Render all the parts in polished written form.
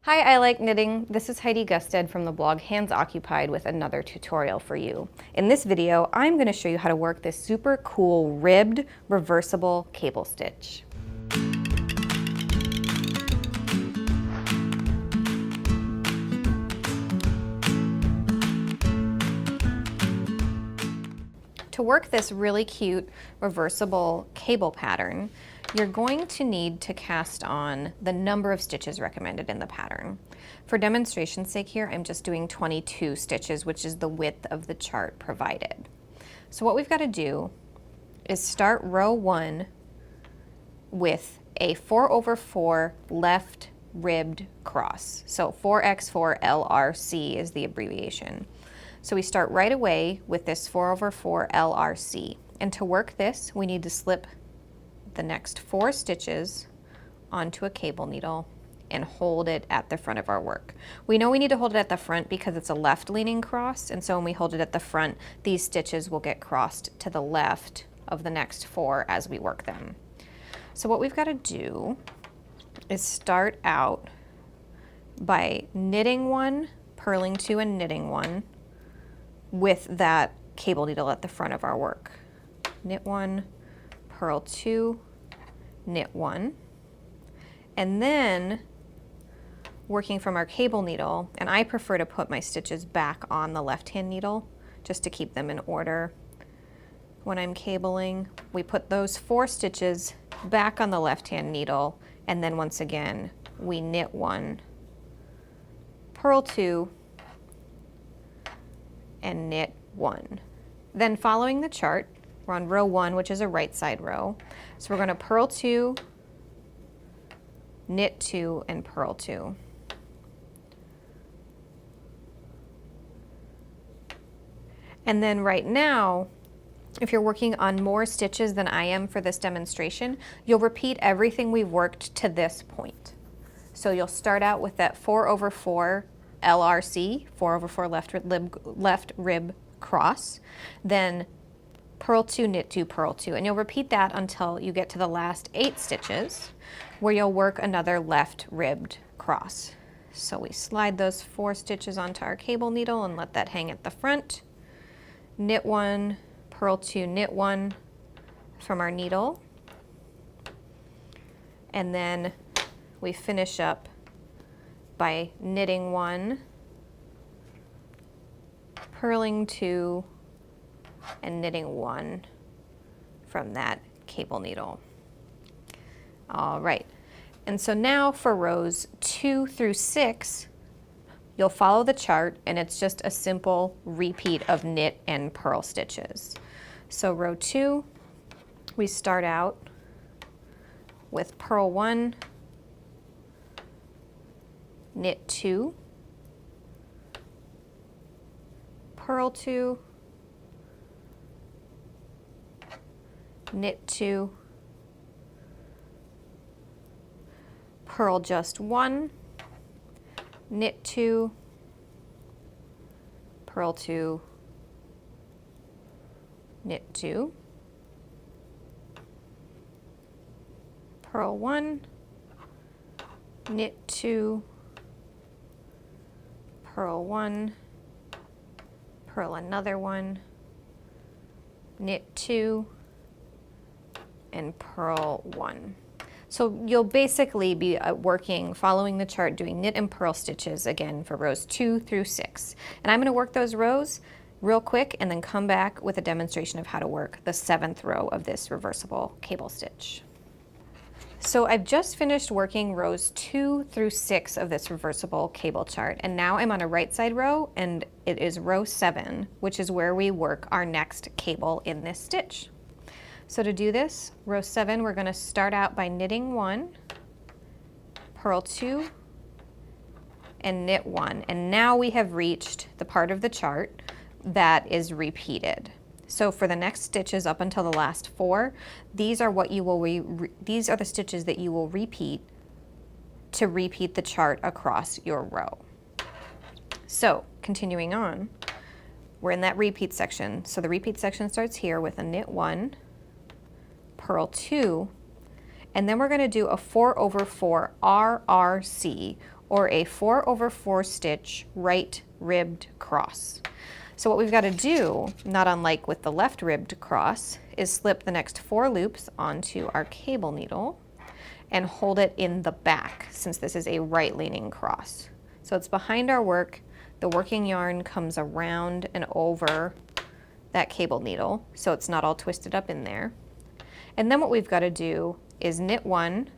Hi, I like knitting. This is Heidi Gusted from the blog Hands Occupied with another tutorial for you. In this video, I'm going to show you how to work this super cool ribbed reversible cable stitch. To work this really cute reversible cable pattern, you're going to need to cast on the number of stitches recommended in the pattern. For demonstration's sake here, I'm just doing 22 stitches, which is the width of the chart provided. So what we've got to do is start row 1 with a 4/4 left ribbed cross. So 4x4 LRC is the abbreviation. So we start right away with this 4/4 LRC. And to work this, we need to slip the next 4 stitches onto a cable needle and hold it at the front of our work. We know we need to hold it at the front because it's a left leaning cross, and so when we hold it at the front, these stitches will get crossed to the left of the next 4 as we work them. So what we've got to do is start out by knitting 1, purling 2, and knitting 1 with that cable needle at the front of our work. Knit 1, purl 2, knit 1, and then working from our cable needle, and I prefer to put my stitches back on the left-hand needle just to keep them in order. When I'm cabling, we put those 4 stitches back on the left-hand needle, and then once again we knit 1, purl 2, and knit 1. Then following the chart, we're on row 1, which is a right side row. So we're going to purl 2, knit 2, and purl 2. And then right now, if you're working on more stitches than I am for this demonstration, you'll repeat everything we've worked to this point. So you'll start out with that 4/4 LRC, 4/4 left rib cross, then purl 2, knit 2, purl 2, and you'll repeat that until you get to the last 8 stitches where you'll work another left ribbed cross. So we slide those 4 stitches onto our cable needle and let that hang at the front. Knit 1, purl 2, knit 1 from our needle, and then we finish up by knitting 1, purling 2, and knitting 1 from that cable needle. All right, and so now for rows 2 through 6, you'll follow the chart, and it's just a simple repeat of knit and purl stitches. So row 2, we start out with purl 1, knit 2, purl 2, knit 2, purl just 1, knit 2, purl 2, knit 2, purl 1, knit 2, purl 1, purl another 1, knit 2, and purl 1. So you'll basically be working, following the chart, doing knit and purl stitches again for rows 2 through 6. And I'm going to work those rows real quick and then come back with a demonstration of how to work the 7th row of this reversible cable stitch. So I've just finished working rows 2 through 6 of this reversible cable chart, and now I'm on a right side row, and it is row 7, which is where we work our next cable in this stitch. So to do this, row 7, we're going to start out by knitting 1, purl 2, and knit 1. And now we have reached the part of the chart that is repeated. So for the next stitches up until the last 4, these are what you will these are the stitches that you will repeat to repeat the chart across your row. So continuing on, we're in that repeat section. So the repeat section starts here with a knit 1, purl 2, and then we're going to do a 4/4 RRC, or a 4/4 stitch right ribbed cross. So what we've got to do, not unlike with the left ribbed cross, is slip the next 4 loops onto our cable needle and hold it in the back, since this is a right leaning cross. So it's behind our work, the working yarn comes around and over that cable needle, so it's not all twisted up in there. And then what we've got to do is knit 1,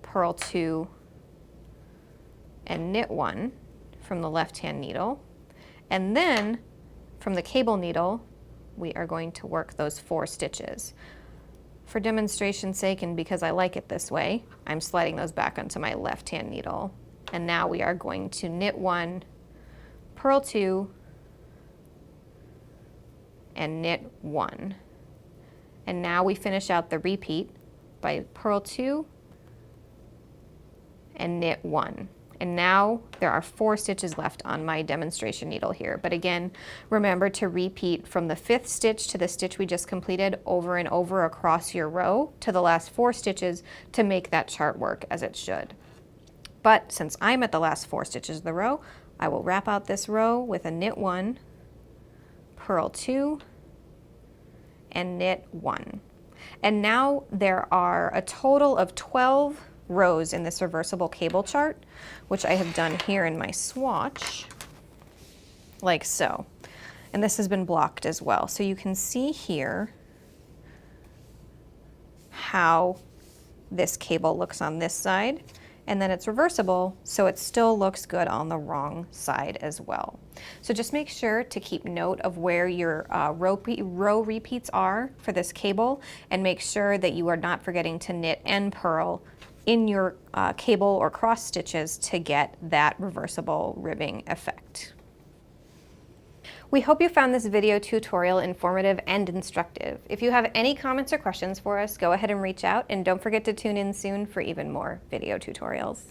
purl 2, and knit 1 from the left-hand needle. And then from the cable needle, we are going to work those 4 stitches. For demonstration's sake, and because I like it this way, I'm sliding those back onto my left-hand needle. And now we are going to knit 1, purl 2, and knit 1. And now we finish out the repeat by purl 2 and knit 1. And now there are 4 stitches left on my demonstration needle here. But again, remember to repeat from the 5th stitch to the stitch we just completed over and over across your row to the last 4 stitches to make that chart work as it should. But since I'm at the last 4 stitches of the row, I will wrap out this row with a knit 1, purl 2, and knit 1. And now there are a total of 12 rows in this reversible cable chart, which I have done here in my swatch, like so. And this has been blocked as well. So you can see here how this cable looks on this side, and then it's reversible, so it still looks good on the wrong side as well. So just make sure to keep note of where your row repeats are for this cable, and make sure that you are not forgetting to knit and purl in your cable or cross stitches to get that reversible ribbing effect. We hope you found this video tutorial informative and instructive. If you have any comments or questions for us, go ahead and reach out, and don't forget to tune in soon for even more video tutorials.